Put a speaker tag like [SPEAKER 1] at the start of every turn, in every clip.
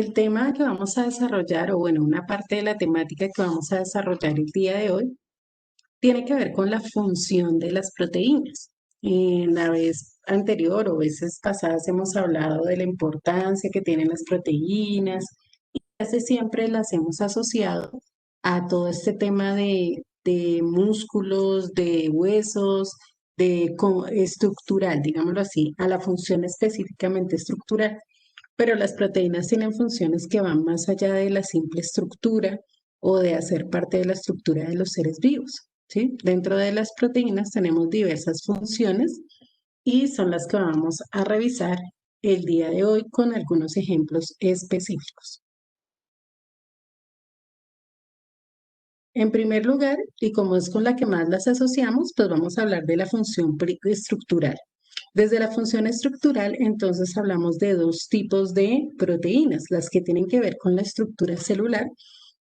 [SPEAKER 1] El tema que vamos a desarrollar, o bueno, una parte de la temática que vamos a desarrollar el día de hoy, tiene que ver con la función de las proteínas. En la vez anterior o veces pasadas hemos hablado de la importancia que tienen las proteínas y casi siempre las hemos asociado a todo este tema de músculos, de huesos, estructural, digámoslo así, a la función específicamente estructural. Pero las proteínas tienen funciones que van más allá de la simple estructura o de hacer parte de la estructura de los seres vivos, ¿sí? Dentro de las proteínas tenemos diversas funciones y son las que vamos a revisar el día de hoy con algunos ejemplos específicos. En primer lugar, y como es con la que más las asociamos, pues vamos a hablar de la función estructural. Desde la función estructural, entonces hablamos de dos tipos de proteínas, las que tienen que ver con la estructura celular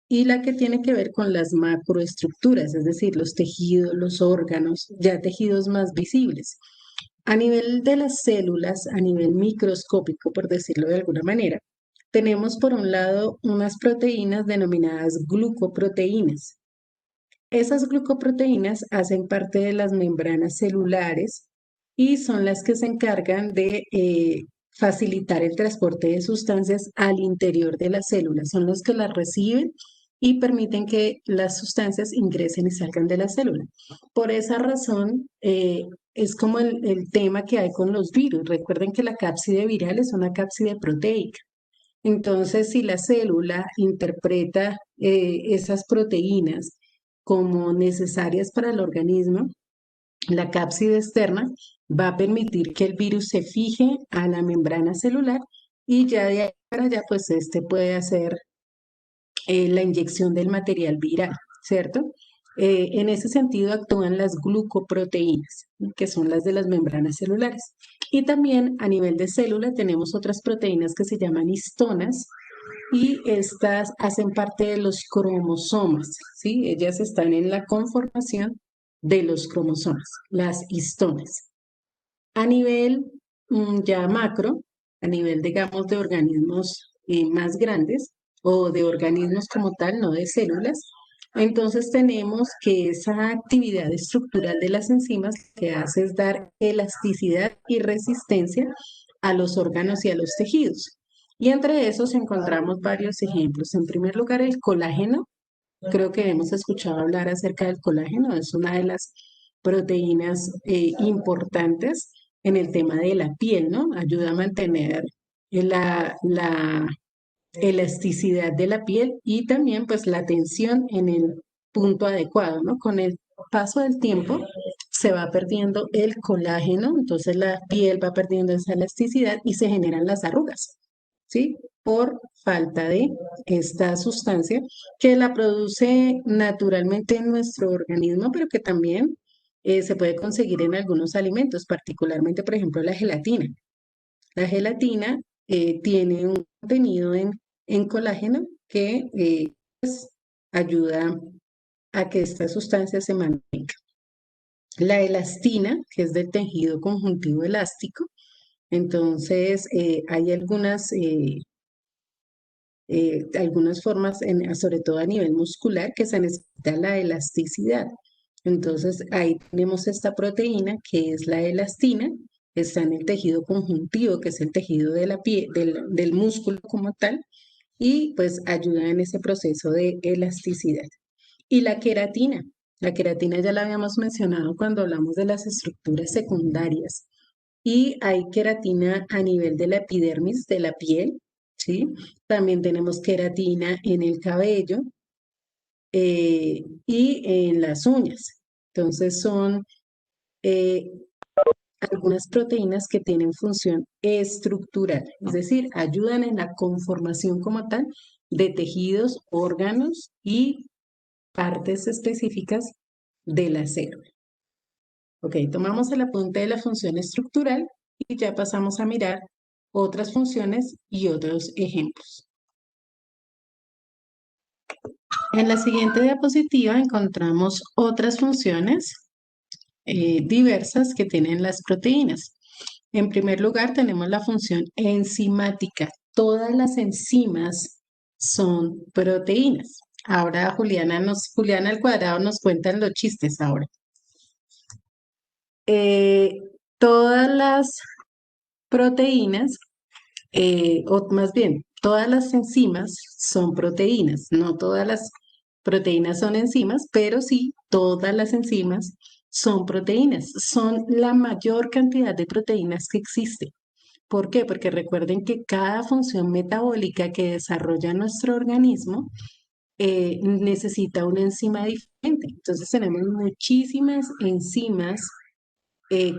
[SPEAKER 1] y la que tiene que ver con las macroestructuras, es decir, los tejidos, los órganos, ya tejidos más visibles. A nivel de las células, a nivel microscópico, por decirlo de alguna manera, tenemos por un lado unas proteínas denominadas glucoproteínas. Esas glucoproteínas hacen parte de las membranas celulares y son las que se encargan de facilitar el transporte de sustancias al interior de las células. Son los que las reciben y permiten que las sustancias ingresen y salgan de la célula. Por esa razón, es como el tema que hay con los virus. Recuerden que la cápside viral es una cápside proteica. Entonces, si la célula interpreta esas proteínas como necesarias para el organismo, la cápside externa va a permitir que el virus se fije a la membrana celular y ya de ahí para allá, pues este puede hacer la inyección del material viral, ¿cierto? En ese sentido actúan las glucoproteínas, ¿no? Que son las de las membranas celulares. Y también a nivel de célula tenemos otras proteínas que se llaman histonas y estas hacen parte de los cromosomas, ¿sí? Ellas están en la conformación de los cromosomas, las histonas. A nivel ya macro, a nivel, digamos, de organismos más grandes o de organismos como tal, no de células, entonces tenemos que esa actividad estructural de las enzimas que hace es dar elasticidad y resistencia a los órganos y a los tejidos. Y entre esos encontramos varios ejemplos. En primer lugar, el colágeno. Creo que hemos escuchado hablar acerca del colágeno. Es una de las proteínas importantes en el tema de la piel, ¿no? Ayuda a mantener la elasticidad de la piel y también pues la tensión en el punto adecuado, ¿no? Con el paso del tiempo se va perdiendo el colágeno, entonces la piel va perdiendo esa elasticidad y se generan las arrugas, ¿sí? Por falta de esta sustancia que la produce naturalmente en nuestro organismo, pero que también se puede conseguir en algunos alimentos, particularmente, por ejemplo, la gelatina. La gelatina tiene un contenido en colágeno que ayuda a que esta sustancia se mantenga. La elastina, que es del tejido conjuntivo elástico, entonces hay algunas formas, sobre todo a nivel muscular, que se necesita la elasticidad. Entonces ahí tenemos esta proteína que es la elastina, está en el tejido conjuntivo, que es el tejido de la piel, del músculo como tal, y pues ayuda en ese proceso de elasticidad. Y la queratina ya la habíamos mencionado cuando hablamos de las estructuras secundarias. Y hay queratina a nivel de la epidermis de la piel, ¿sí? También tenemos queratina en el cabello y en las uñas. Entonces son eh, algunas proteínas que tienen función estructural, es decir, ayudan en la conformación como tal de tejidos, órganos y partes específicas de la célula. Ok, tomamos el apunte de la función estructural y ya pasamos a mirar otras funciones y otros ejemplos. En la siguiente diapositiva encontramos otras funciones diversas que tienen las proteínas. En primer lugar, tenemos la función enzimática. todas las enzimas son proteínas. Ahora Juliana al cuadrado nos cuentan los chistes ahora. Eh, Todas las proteínas, o más bien, todas las enzimas son proteínas. No todas las proteínas son enzimas, pero sí todas las enzimas son proteínas. Son la mayor cantidad de proteínas que existe. ¿Por qué? Porque recuerden que cada función metabólica que desarrolla nuestro organismo necesita una enzima diferente. Entonces tenemos muchísimas enzimas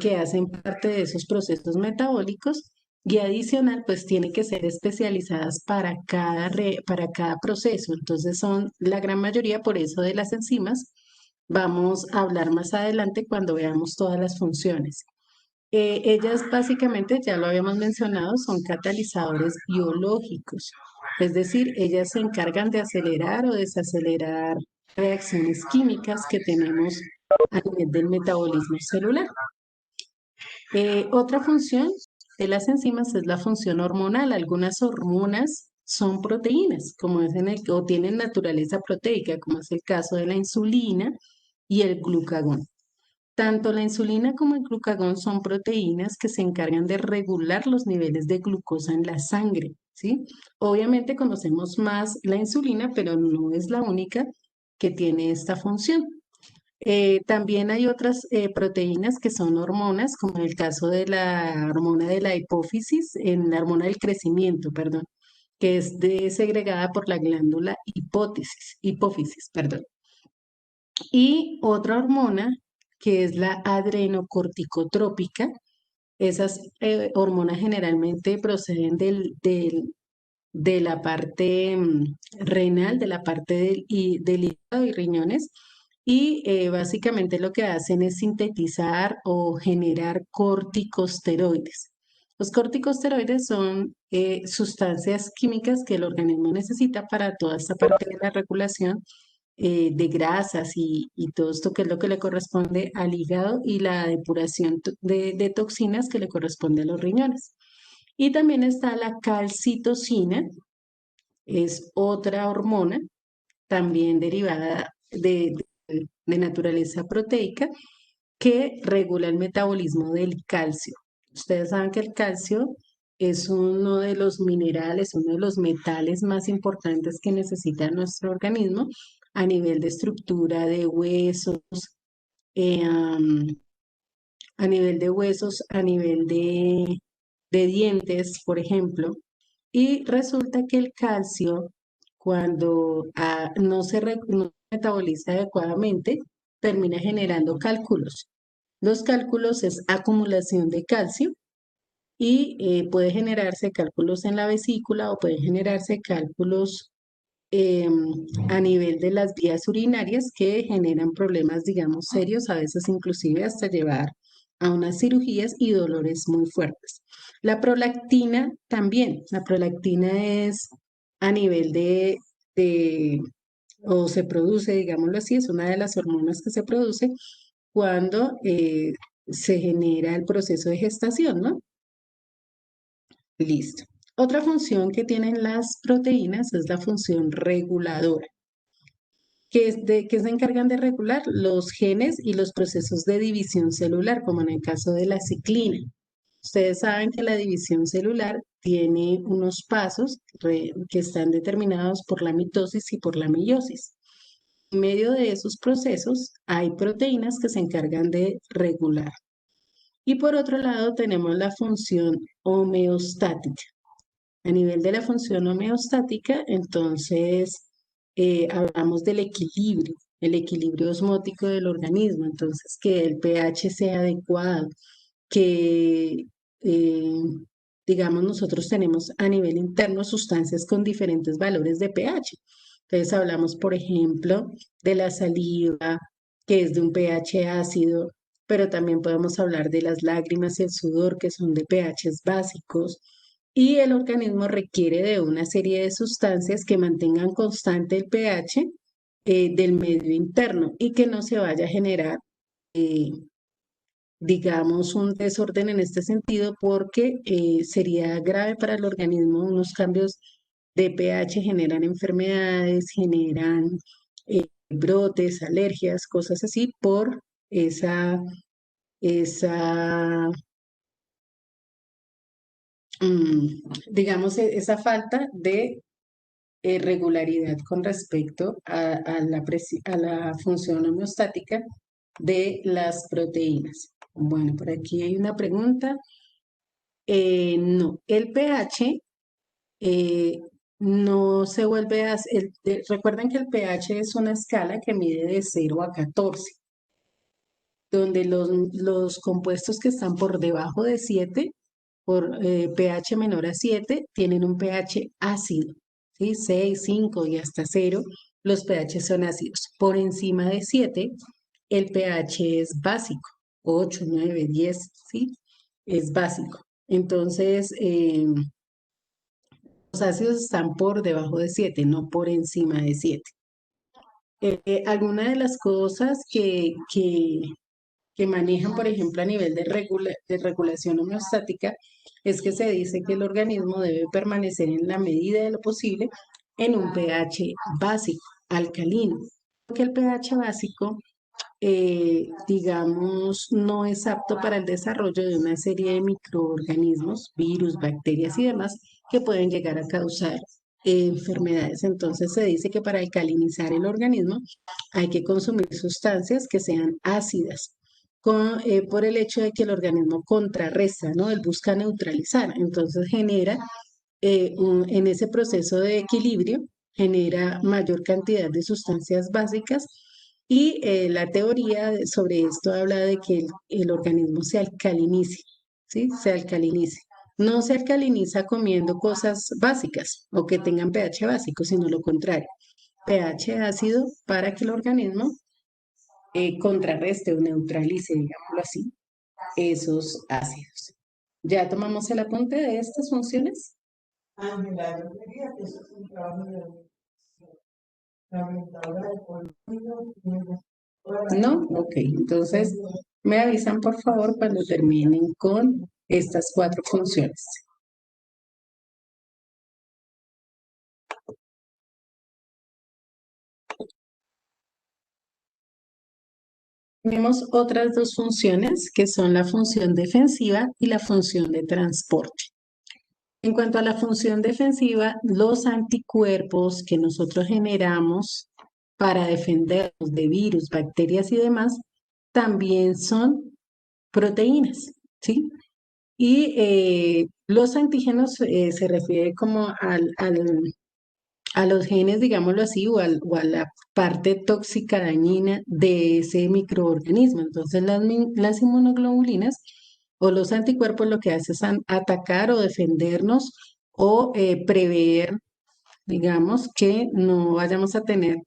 [SPEAKER 1] que hacen parte de esos procesos metabólicos y adicional, pues tiene que ser especializadas para cada proceso. Entonces son la gran mayoría, por eso de las enzimas. Vamos a hablar más adelante cuando veamos todas las funciones. Ellas básicamente, ya lo habíamos mencionado, son catalizadores biológicos, es decir, ellas se encargan de acelerar o desacelerar reacciones químicas que tenemos a nivel del metabolismo celular. Otra función de las enzimas es la función hormonal. Algunas hormonas son proteínas, como es o tienen naturaleza proteica, como es el caso de la insulina y el glucagón. Tanto la insulina como el glucagón son proteínas que se encargan de regular los niveles de glucosa en la sangre, ¿sí? Obviamente conocemos más la insulina, pero no es la única que tiene esta función. También hay otras proteínas que son hormonas, como en el caso de la hormona de la hipófisis, en la hormona del crecimiento, perdón, que es segregada por la glándula hipófisis, perdón. Y otra hormona que es la adrenocorticotrópica. Esas hormonas generalmente proceden de la parte renal, de la parte del hígado y riñones, y básicamente lo que hacen es sintetizar o generar corticosteroides. Los corticosteroides son sustancias químicas que el organismo necesita para toda esta parte de la regulación de grasas y todo esto que es lo que le corresponde al hígado y la depuración de toxinas que le corresponde a los riñones. Y también está la calcitocina, es otra hormona, también derivada de naturaleza proteica, que regula el metabolismo del calcio. Ustedes saben que el calcio es uno de los minerales, uno de los metales más importantes que necesita nuestro organismo a nivel de estructura de huesos, eh, am, a nivel de huesos, a nivel de dientes, por ejemplo. Y resulta que el calcio, cuando no se metaboliza adecuadamente, termina generando cálculos. Los cálculos es acumulación de calcio y puede generarse cálculos en la vesícula o puede generarse cálculos a nivel de las vías urinarias que generan problemas, digamos, serios, a veces inclusive hasta llevar a unas cirugías y dolores muy fuertes. La prolactina también, la prolactina es a nivel de o se produce, digámoslo así, es una de las hormonas que se produce cuando se genera el proceso de gestación, ¿no? Listo. Otra función que tienen las proteínas es la función reguladora, que se encargan de regular los genes y los procesos de división celular, como en el caso de la ciclina. Ustedes saben que la división celular tiene unos pasos que están determinados por la mitosis y por la meiosis. En medio de esos procesos hay proteínas que se encargan de regular. Y por otro lado tenemos la función homeostática. A nivel de la función homeostática, entonces hablamos del equilibrio, el equilibrio osmótico del organismo, entonces que el pH sea adecuado, que eh, digamos nosotros tenemos a nivel interno sustancias con diferentes valores de pH. Entonces hablamos, por ejemplo, de la saliva, que es de un pH ácido, pero también podemos hablar de las lágrimas y el sudor, que son de pHs básicos, y el organismo requiere de una serie de sustancias que mantengan constante el pH del medio interno y que no se vaya a generar eh, digamos, un desorden en este sentido porque sería grave para el organismo. Unos cambios de pH generan enfermedades, generan brotes, alergias, cosas así por esa, esa digamos, esa falta de regularidad con respecto a la función homeostática de las proteínas. Bueno, por aquí hay una pregunta. No, el pH eh, no se vuelve a... recuerden que el pH es una escala que mide de 0 a 14, donde los compuestos que están por debajo de 7, por pH menor a 7, tienen un pH ácido, ¿sí? 6, 5 y hasta 0, los pH son ácidos. Por encima de 7, el pH es básico, 8, 9, 10, ¿sí? Es básico. Entonces, los ácidos están por debajo de 7, no por encima de 7. Alguna de las cosas que manejan, por ejemplo, a nivel de regulación homeostática, es que se dice que el organismo debe permanecer en la medida de lo posible en un pH básico, alcalino, porque el pH básico, digamos, no es apto para el desarrollo de una serie de microorganismos, virus, bacterias y demás, que pueden llegar a causar enfermedades. Entonces se dice que para alcalinizar el organismo hay que consumir sustancias que sean ácidas, por el hecho de que el organismo contrarresta, ¿no? Él busca neutralizar, entonces genera, en ese proceso de equilibrio, genera mayor cantidad de sustancias básicas y la teoría sobre esto habla de que el organismo se alcalinice, ¿sí? Se alcalinice. No se alcaliniza comiendo cosas básicas o que tengan pH básico, sino lo contrario, pH ácido para que el organismo contrarreste o neutralice, digámoslo así, esos ácidos. ¿Ya tomamos el apunte de estas funciones? Ángela, yo diría que eso es un trabajo de la orientadora de polígono. No, ok. Entonces, me avisan por favor cuando terminen con estas 4 funciones. Tenemos otras 2 funciones que son la función defensiva y la función de transporte. En cuanto a la función defensiva, los anticuerpos que nosotros generamos para defendernos de virus, bacterias y demás, también son proteínas, ¿sí? Y los antígenos se refiere como a los genes, digámoslo así, o a la parte tóxica dañina de ese microorganismo. Entonces, las inmunoglobulinas o los anticuerpos lo que hacen es atacar o defendernos o prever, digamos, que no vayamos a tener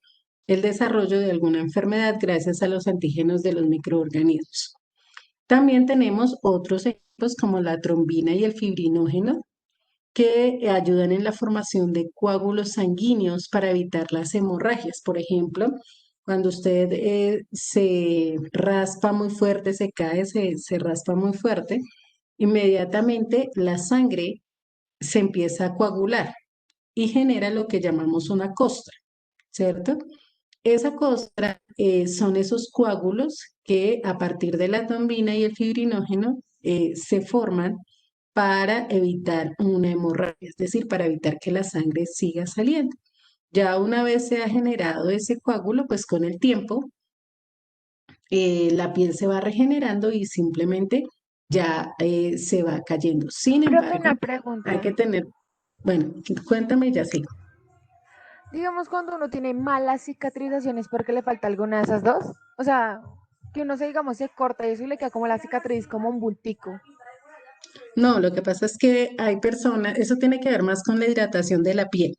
[SPEAKER 1] el desarrollo de alguna enfermedad gracias a los antígenos de los microorganismos. También tenemos otros ejemplos como la trombina y el fibrinógeno, que ayudan en la formación de coágulos sanguíneos para evitar las hemorragias. Por ejemplo, cuando usted se raspa muy fuerte, se cae, se raspa muy fuerte, inmediatamente la sangre se empieza a coagular y genera lo que llamamos una costra, ¿cierto? Esa costra son esos coágulos que a partir de la trombina y el fibrinógeno se forman para evitar una hemorragia, es decir, para evitar que la sangre siga saliendo. Ya una vez se ha generado ese coágulo, pues con el tiempo la piel se va regenerando y simplemente ya se va cayendo. Sin
[SPEAKER 2] Profe,
[SPEAKER 1] embargo,
[SPEAKER 2] una
[SPEAKER 1] hay
[SPEAKER 2] pregunta.
[SPEAKER 1] que tener, bueno, cuéntame, ya sigo.
[SPEAKER 2] Digamos cuando uno tiene malas cicatrizaciones porque le falta alguna de esas dos. O sea, que uno se, digamos, se corta y eso y le queda como la cicatriz, como un bultico.
[SPEAKER 1] No, lo que pasa es que hay personas, eso tiene que ver más con la hidratación de la piel.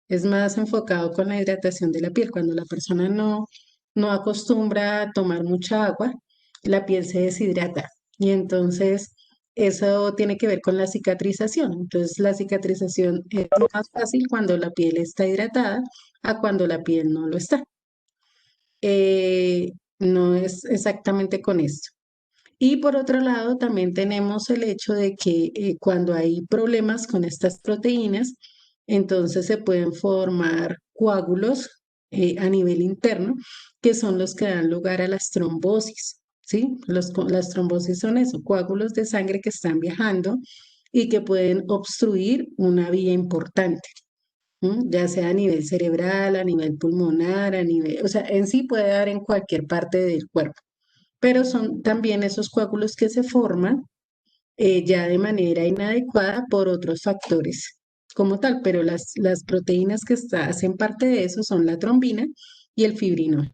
[SPEAKER 1] Es más enfocado con la hidratación de la piel. Cuando la persona no acostumbra a tomar mucha agua, la piel se deshidrata. Y entonces eso tiene que ver con la cicatrización. Entonces la cicatrización es más fácil cuando la piel está hidratada a cuando la piel no lo está. No es exactamente con esto. Y por otro lado, también tenemos el hecho de que cuando hay problemas con estas proteínas, entonces se pueden formar coágulos a nivel interno, que son los que dan lugar a las trombosis, ¿sí? Las trombosis son eso, coágulos de sangre que están viajando y que pueden obstruir una vía importante. Ya sea a nivel cerebral, a nivel pulmonar, a nivel, o sea, en sí puede dar en cualquier parte del cuerpo, pero son también esos coágulos que se forman ya de manera inadecuada por otros factores como tal, pero las proteínas que hacen parte de eso son la trombina y el fibrinol.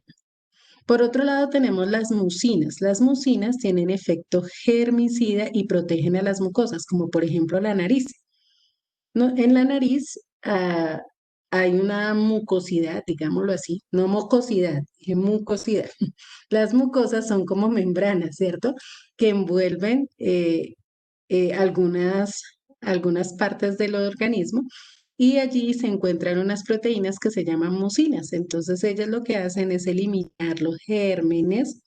[SPEAKER 1] Por otro lado, tenemos las mucinas. Las mucinas tienen efecto germicida y protegen a las mucosas, como por ejemplo la nariz. ¿No? En la nariz hay una mucosidad, digámoslo así, no mucosidad, es mucosidad. Las mucosas son como membranas, ¿cierto? Que envuelven algunas partes del organismo y allí se encuentran unas proteínas que se llaman mucinas. Entonces ellas lo que hacen es eliminar los gérmenes.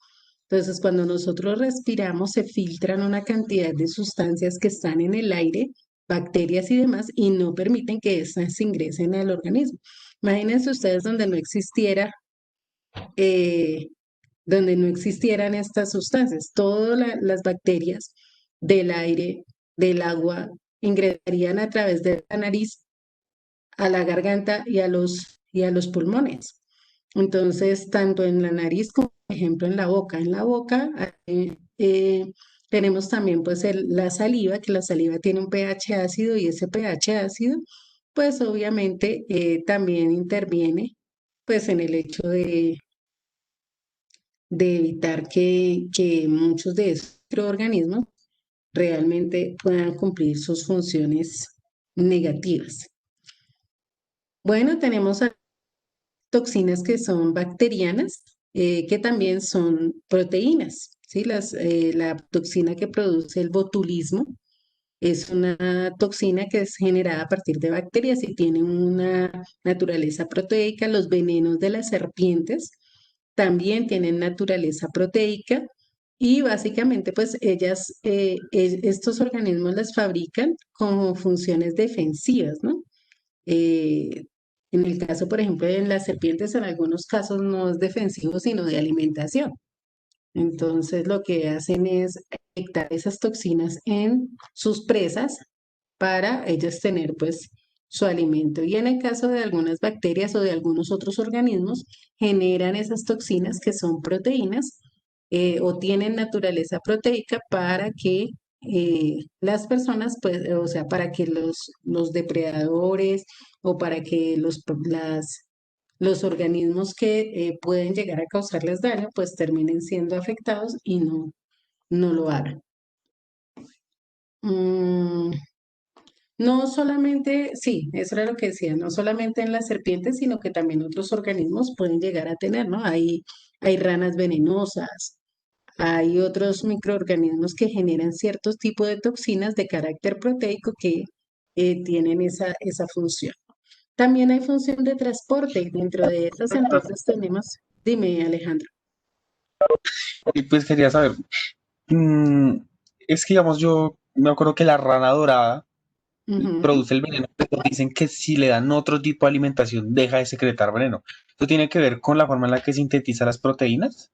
[SPEAKER 1] Entonces cuando nosotros respiramos se filtran una cantidad de sustancias que están en el aire, bacterias y demás, y no permiten que estas ingresen al organismo. Imagínense ustedes eh, donde no existieran estas sustancias. Todas las bacterias del aire, del agua, ingresarían a través de la nariz a la garganta y a los pulmones. Entonces, tanto en la nariz como, por ejemplo, en la boca. En la boca tenemos también pues la saliva, que la saliva tiene un pH ácido y ese pH ácido, pues obviamente también interviene pues en el hecho de evitar que muchos de esos microorganismos realmente puedan cumplir sus funciones negativas. Bueno, tenemos toxinas que son bacterianas, que también son proteínas, ¿sí? La toxina que produce el botulismo es una toxina que es generada a partir de bacterias y tiene una naturaleza proteica. Los venenos de las serpientes también tienen naturaleza proteica y básicamente pues estos organismos las fabrican como funciones defensivas, ¿no? Eh, en el caso, por ejemplo, de las serpientes, en algunos casos no es defensivo, sino de alimentación. Entonces, lo que hacen es inyectar esas toxinas en sus presas para ellas tener, pues, su alimento. Y en el caso de algunas bacterias o de algunos otros organismos, generan esas toxinas que son proteínas o tienen naturaleza proteica para que las personas, pues, o sea, para que los depredadores o para que los organismos que pueden llegar a causarles daño, pues terminen siendo afectados y no lo hagan. Mm, no solamente, sí, eso era lo que decía, no solamente en las serpientes, sino que también otros organismos pueden llegar a tener, ¿no? Hay ranas venenosas, hay otros microorganismos que generan ciertos tipos de toxinas de carácter proteico que tienen esa función. También hay función de transporte, y dentro de esas entonces tenemos, dime Alejandro.
[SPEAKER 3] Y pues quería saber, mm, es que digamos, yo me acuerdo que la rana dorada
[SPEAKER 1] Ujú.
[SPEAKER 3] produce el veneno, pero dicen que si le dan otro tipo de alimentación deja de secretar veneno. ¿Esto tiene que ver con la forma en la que sintetiza las proteínas?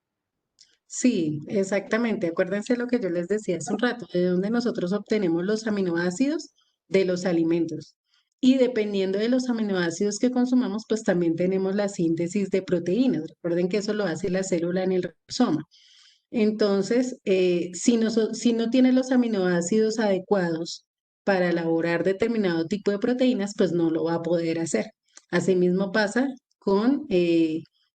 [SPEAKER 1] Sí, exactamente. Acuérdense lo que yo les decía hace un rato, de donde nosotros obtenemos los aminoácidos de los alimentos. Y dependiendo de los aminoácidos que consumamos, pues también tenemos la síntesis de proteínas. Recuerden que eso lo hace la célula en el ribosoma. Entonces, si no tiene los aminoácidos adecuados para elaborar determinado tipo de proteínas, pues no lo va a poder hacer. Asimismo pasa con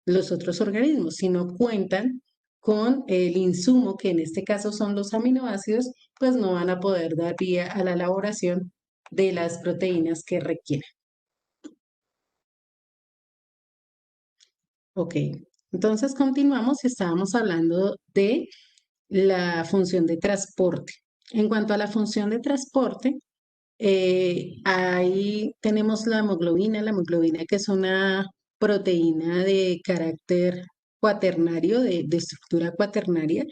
[SPEAKER 1] los otros organismos. Si no cuentan con el insumo, que en este caso son los aminoácidos, pues no van a poder dar vía a la elaboración de las proteínas que requieren. Ok, entonces continuamos y estábamos hablando de la función de transporte. En cuanto a la función de transporte, ahí tenemos la hemoglobina que es una proteína de carácter cuaternario, de estructura cuaternaria,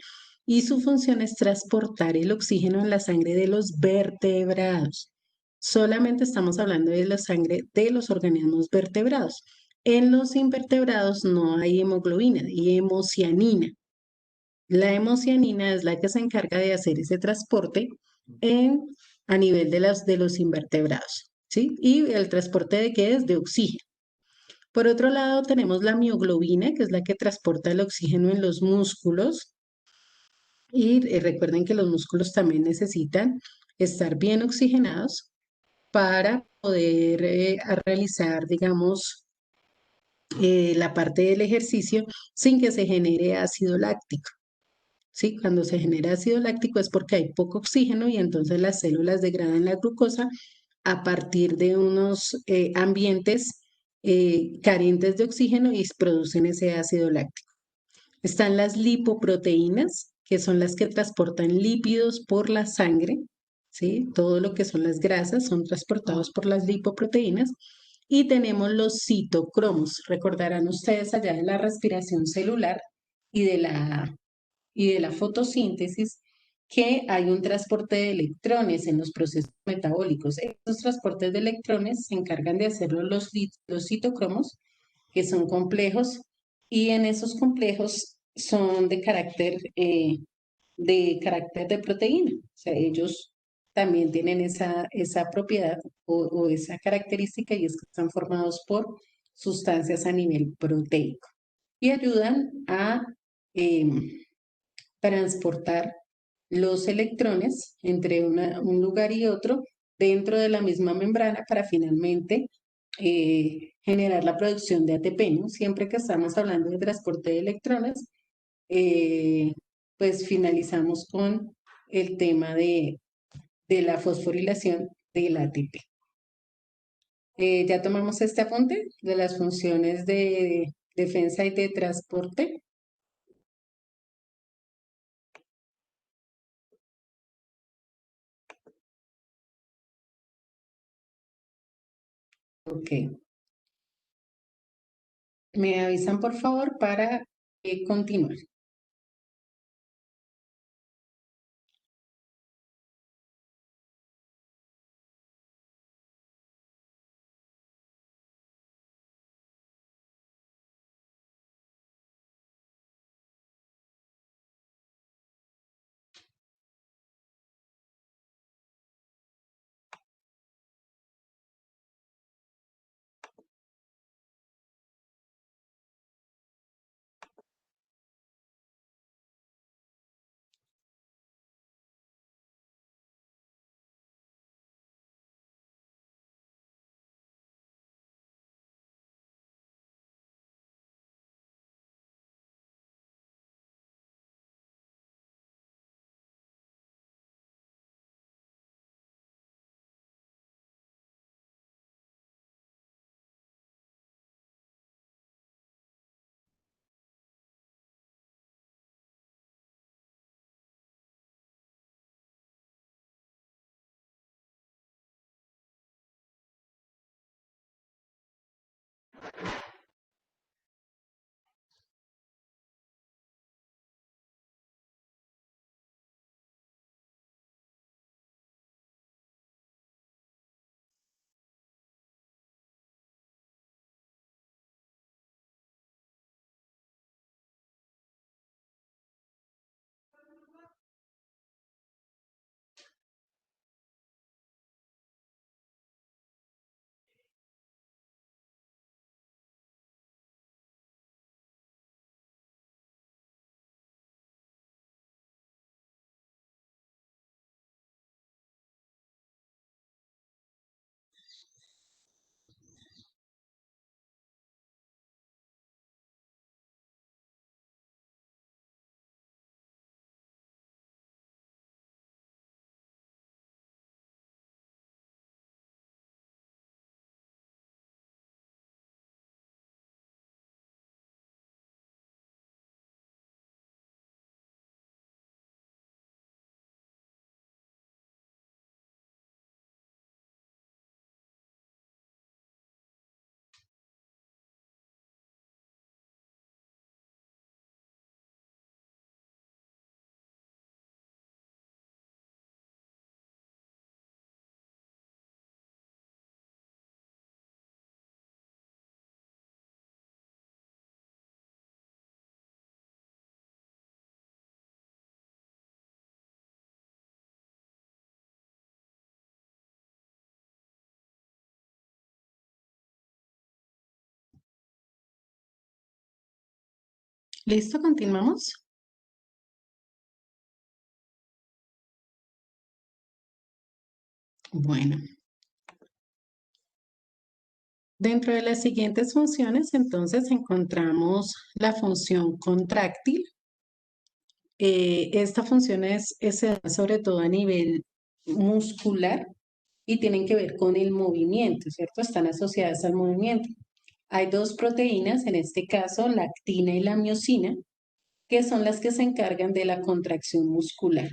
[SPEAKER 1] y su función es transportar el oxígeno en la sangre de los vertebrados. Solamente estamos hablando de la sangre de los organismos vertebrados. En los invertebrados no hay hemoglobina, hay hemocianina. La hemocianina es la que se encarga de hacer ese transporte a nivel de los invertebrados, ¿sí? ¿Y el transporte de qué es? De oxígeno. Por otro lado, tenemos la mioglobina, que es la que transporta el oxígeno en los músculos. Y recuerden que los músculos también necesitan estar bien oxigenados para poder realizar, digamos, la parte del ejercicio sin que se genere ácido láctico. ¿Sí? Cuando se genera ácido láctico es porque hay poco oxígeno y entonces las células degradan la glucosa a partir de unos ambientes carentes de oxígeno y producen ese ácido láctico. Están las lipoproteínas, que son las que transportan lípidos por la sangre, ¿sí? Todo lo que son las grasas son transportados por las lipoproteínas. Y tenemos los citocromos. Recordarán ustedes allá de la respiración celular y de la fotosíntesis que hay un transporte de electrones en los procesos metabólicos. Estos transportes de electrones se encargan de hacerlo los citocromos, que son complejos, y en esos complejos son de carácter de proteína. O sea, ellos también tienen esa propiedad o esa característica y es que están formados por sustancias a nivel proteico y ayudan a transportar los electrones entre un lugar y otro dentro de la misma membrana para finalmente generar la producción de ATP, ¿no? Siempre que estamos hablando de transporte de electrones, eh, pues finalizamos con el tema de la fosforilación del ATP. Ya tomamos este apunte de las funciones de defensa y de transporte. Ok. Me avisan por favor para continuar. ¿Listo? Continuamos. Bueno, dentro de las siguientes funciones, entonces encontramos la función contráctil. Esta función se da sobre todo a nivel muscular y tienen que ver con el movimiento, ¿cierto? Están asociadas al movimiento. Hay dos proteínas, en este caso la actina y la miosina, que son las que se encargan de la contracción muscular.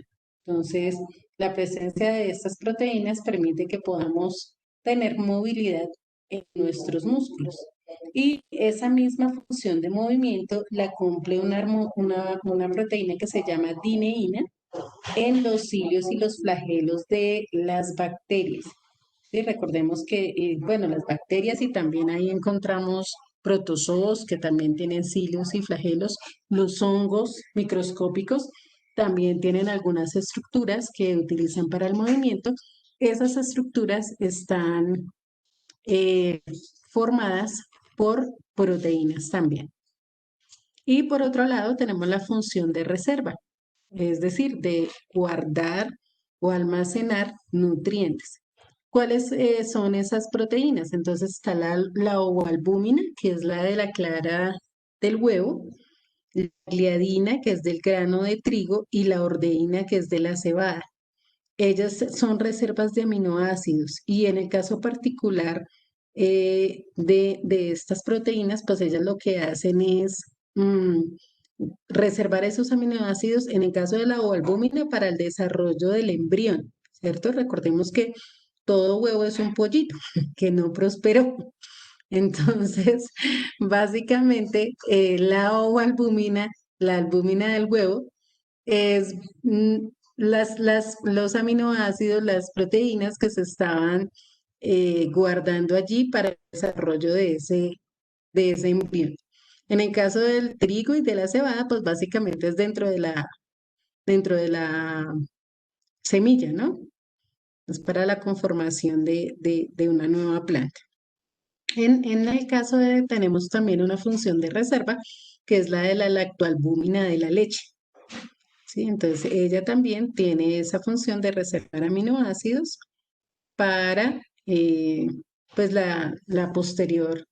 [SPEAKER 1] Entonces, la presencia de estas proteínas permite que podamos tener movilidad en nuestros músculos. Y esa misma función de movimiento la cumple una proteína que se llama dineína en los cilios y los flagelos de las bacterias. Sí, recordemos que, bueno, las bacterias y también ahí encontramos protozoos que también tienen cilios y flagelos, los hongos microscópicos también tienen algunas estructuras que utilizan para el movimiento. Esas estructuras están eh, formadas por proteínas también. Y por otro lado tenemos la función de reserva, es decir, de guardar o almacenar nutrientes. ¿Cuáles son esas proteínas? Entonces está la ovoalbúmina, que es la de la clara del huevo, la gliadina, que es del grano de trigo, y la ordeína, que es de la cebada. Ellas son reservas de aminoácidos y en el caso particular de estas proteínas, pues ellas lo que hacen es reservar esos aminoácidos en el caso de la ovoalbúmina para el desarrollo del embrión, ¿cierto? Recordemos que todo huevo es un pollito que no prosperó. Entonces, básicamente, la albúmina del huevo, es los aminoácidos, las proteínas que se estaban guardando allí para el desarrollo de ese embrión. En el caso del trigo y de la cebada, pues básicamente es dentro de la semilla, ¿no? Es para la conformación de una nueva planta. En el caso tenemos también una función de reserva, que es la de la lactoalbúmina de la leche. ¿Sí? Entonces, ella también tiene esa función de reservar aminoácidos para pues la posterior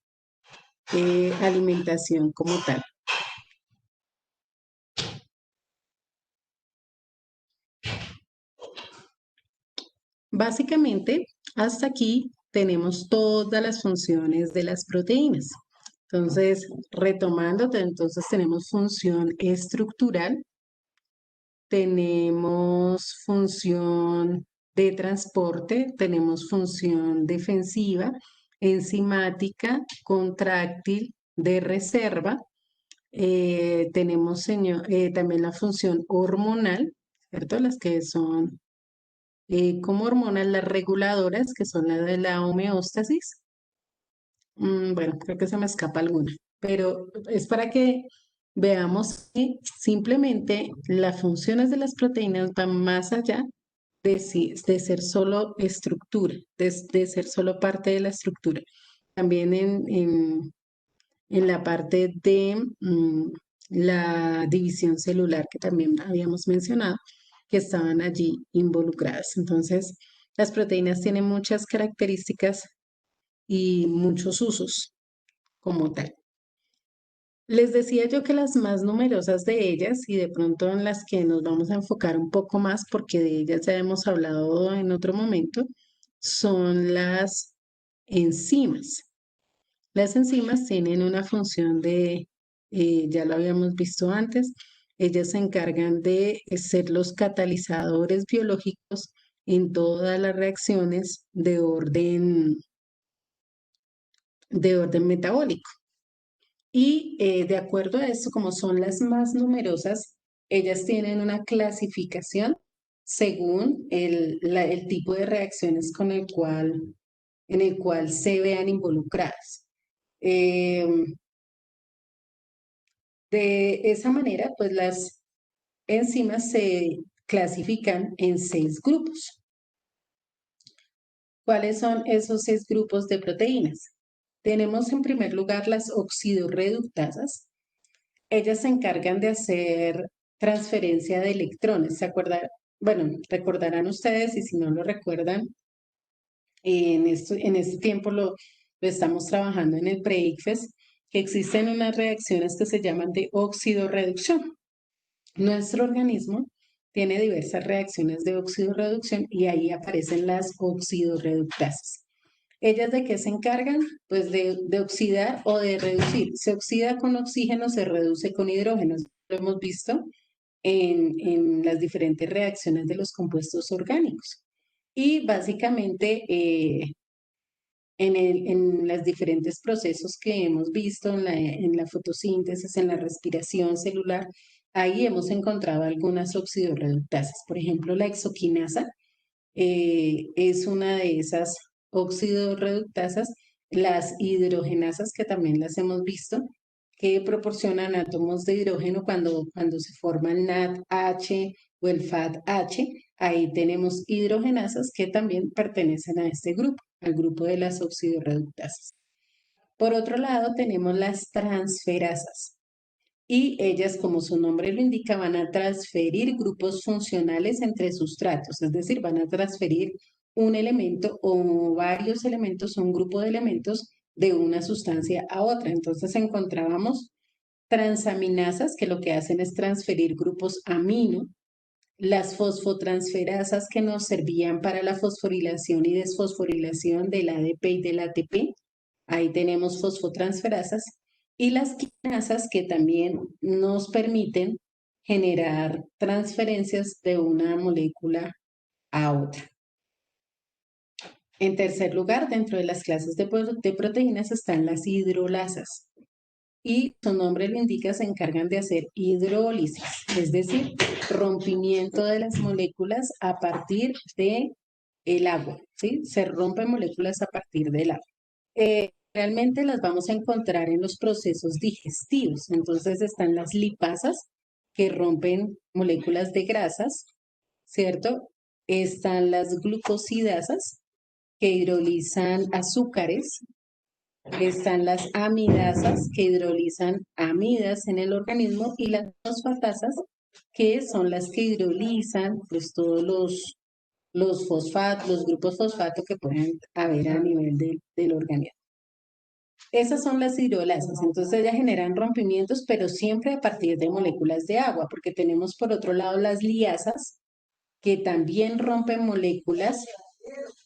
[SPEAKER 1] alimentación como tal. Básicamente, hasta aquí tenemos todas las funciones de las proteínas. Entonces, retomando, entonces tenemos función estructural, tenemos función de transporte, tenemos función defensiva, enzimática, contráctil, de reserva. Tenemos también la función hormonal, ¿cierto? Las que son como hormonas, las reguladoras, que son las de la homeostasis. Bueno, creo que se me escapa alguna, pero es para que veamos que simplemente las funciones de las proteínas van más allá de ser solo estructura, de ser solo parte de la estructura. También en la parte de la división celular que también habíamos mencionado, que estaban allí involucradas. Entonces, las proteínas tienen muchas características y muchos usos como tal. Les decía yo que las más numerosas de ellas y de pronto en las que nos vamos a enfocar un poco más porque de ellas ya hemos hablado en otro momento, son las enzimas. Las enzimas tienen una función ya lo habíamos visto antes, ellas se encargan de ser los catalizadores biológicos en todas las reacciones de orden metabólico. Y de acuerdo a esto, como son las más numerosas, ellas tienen una clasificación según el tipo de reacciones en el cual se vean involucradas. De esa manera, pues las enzimas se clasifican en 6 grupos. ¿Cuáles son esos 6 grupos de proteínas? Tenemos en primer lugar las oxidorreductasas. Ellas se encargan de hacer transferencia de electrones. ¿Se acuerdan? Bueno, recordarán ustedes y si no lo recuerdan, en este tiempo lo estamos trabajando en el pre-ICFES, que existen unas reacciones que se llaman de oxidorreducción. Nuestro organismo tiene diversas reacciones de oxidorreducción y ahí aparecen las oxidorreductasas. ¿Ellas de qué se encargan? Pues de oxidar o de reducir. Se oxida con oxígeno, se reduce con hidrógeno. Lo hemos visto en las diferentes reacciones de los compuestos orgánicos. Y básicamente en los diferentes procesos que hemos visto en la fotosíntesis, en la respiración celular, ahí hemos encontrado algunas oxidorreductasas. Por ejemplo, la exoquinasa es una de esas oxidorreductasas, las hidrogenasas que también las hemos visto, que proporcionan átomos de hidrógeno cuando se forma el NADH o el FADH. Ahí tenemos hidrogenasas que también pertenecen a este grupo, al grupo de las oxidorreductasas. Por otro lado, tenemos las transferasas y ellas, como su nombre lo indica, van a transferir grupos funcionales entre sustratos, es decir, van a transferir un elemento o varios elementos o un grupo de elementos de una sustancia a otra. Entonces encontrábamos transaminasas que lo que hacen es transferir grupos amino, las fosfotransferasas que nos servían para la fosforilación y desfosforilación del ADP y del ATP. Ahí tenemos fosfotransferasas y las quinasas que también nos permiten generar transferencias de una molécula a otra. En tercer lugar, dentro de las clases de proteínas están las hidrolasas y su nombre lo indica, se encargan de hacer hidrólisis, es decir, rompimiento de las moléculas a partir de el agua, ¿sí? Se rompen moléculas a partir del agua. Realmente las vamos a encontrar en los procesos digestivos. Entonces están las lipasas que rompen moléculas de grasas, ¿cierto? Están las glucosidasas que hidrolizan azúcares. Están las amidasas que hidrolizan amidas en el organismo y las fosfatasas que son las que hidrolizan pues todos los fosfatos, los grupos fosfato que pueden haber a nivel del organismo. Esas son las hidrolasas, entonces ellas generan rompimientos, pero siempre a partir de moléculas de agua, porque tenemos por otro lado las liasas, que también rompen moléculas,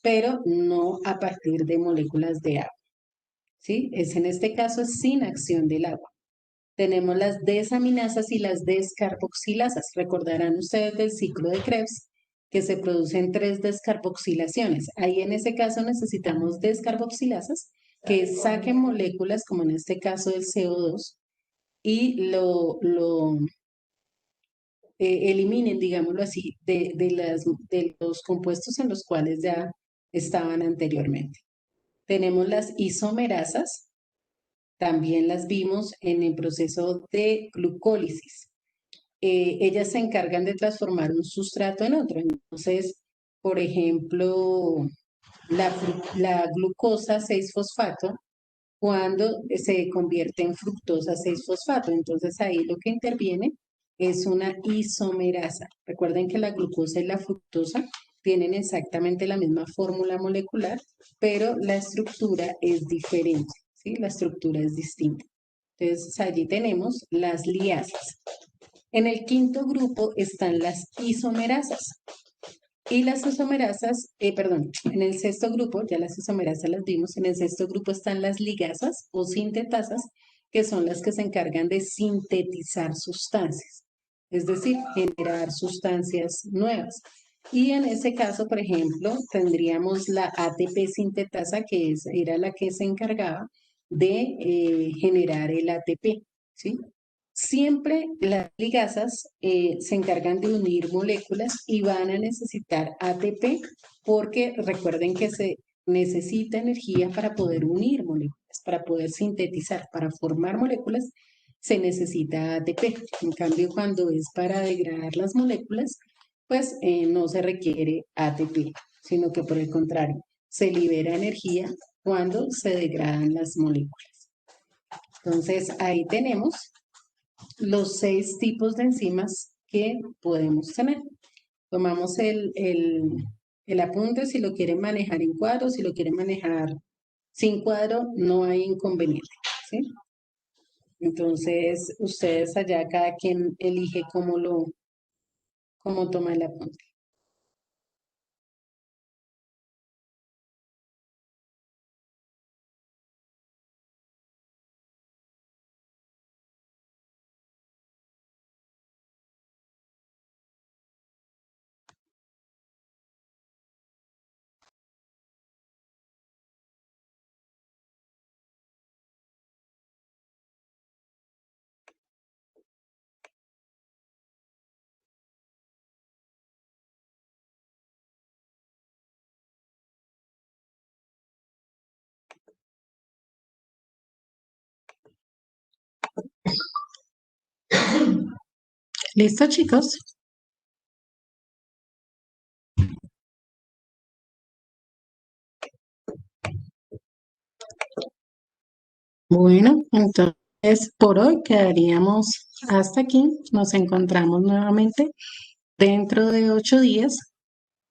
[SPEAKER 1] pero no a partir de moléculas de agua, ¿sí? En este caso es sin acción del agua. Tenemos las desaminasas y las descarboxilasas. Recordarán ustedes del ciclo de Krebs que se producen 3 descarboxilaciones. Ahí en ese caso necesitamos descarboxilasas que saquen moléculas, como en este caso el CO2, y lo eliminen, digámoslo así, de los compuestos en los cuales ya estaban anteriormente. Tenemos las isomerasas, también las vimos en el proceso de glucólisis. Ellas se encargan de transformar un sustrato en otro. Entonces, por ejemplo, la glucosa 6-fosfato, cuando se convierte en fructosa 6-fosfato. Entonces, ahí lo que interviene es una isomerasa. Recuerden que la glucosa y la fructosa tienen exactamente la misma fórmula molecular, pero la estructura es diferente, ¿sí? La estructura es distinta. Entonces, allí tenemos las liasas. En el quinto grupo están las isomerasas. Y las isomerasas, en el sexto grupo, ya las isomerasas las vimos, en el sexto grupo están las ligasas o sintetasas, que son las que se encargan de sintetizar sustancias, es decir, generar sustancias nuevas. Y en ese caso, por ejemplo, tendríamos la ATP sintetasa, que era la que se encargaba de generar el ATP, ¿sí? Siempre las ligasas se encargan de unir moléculas y van a necesitar ATP porque recuerden que se necesita energía para poder unir moléculas, para poder sintetizar, para formar moléculas, se necesita ATP. En cambio, cuando es para degradar las moléculas, pues no se requiere ATP, sino que por el contrario, se libera energía cuando se degradan las moléculas. Entonces, ahí tenemos los 6 tipos de enzimas que podemos tener. Tomamos el apunte si lo quieren manejar en cuadro, si lo quieren manejar sin cuadro, no hay inconveniente, ¿sí? Entonces, ustedes allá, cada quien elige cómo toma el apunte. ¿Listo, chicos? Bueno, entonces por hoy quedaríamos hasta aquí. Nos encontramos nuevamente dentro de 8 días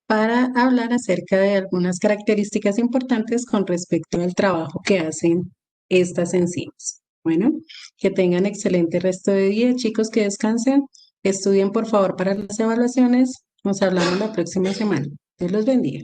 [SPEAKER 1] para hablar acerca de algunas características importantes con respecto al trabajo que hacen estas enzimas. Bueno, que tengan excelente resto de día, chicos, que descansen. Estudien por favor para las evaluaciones. Nos hablamos la próxima semana. Dios los bendiga.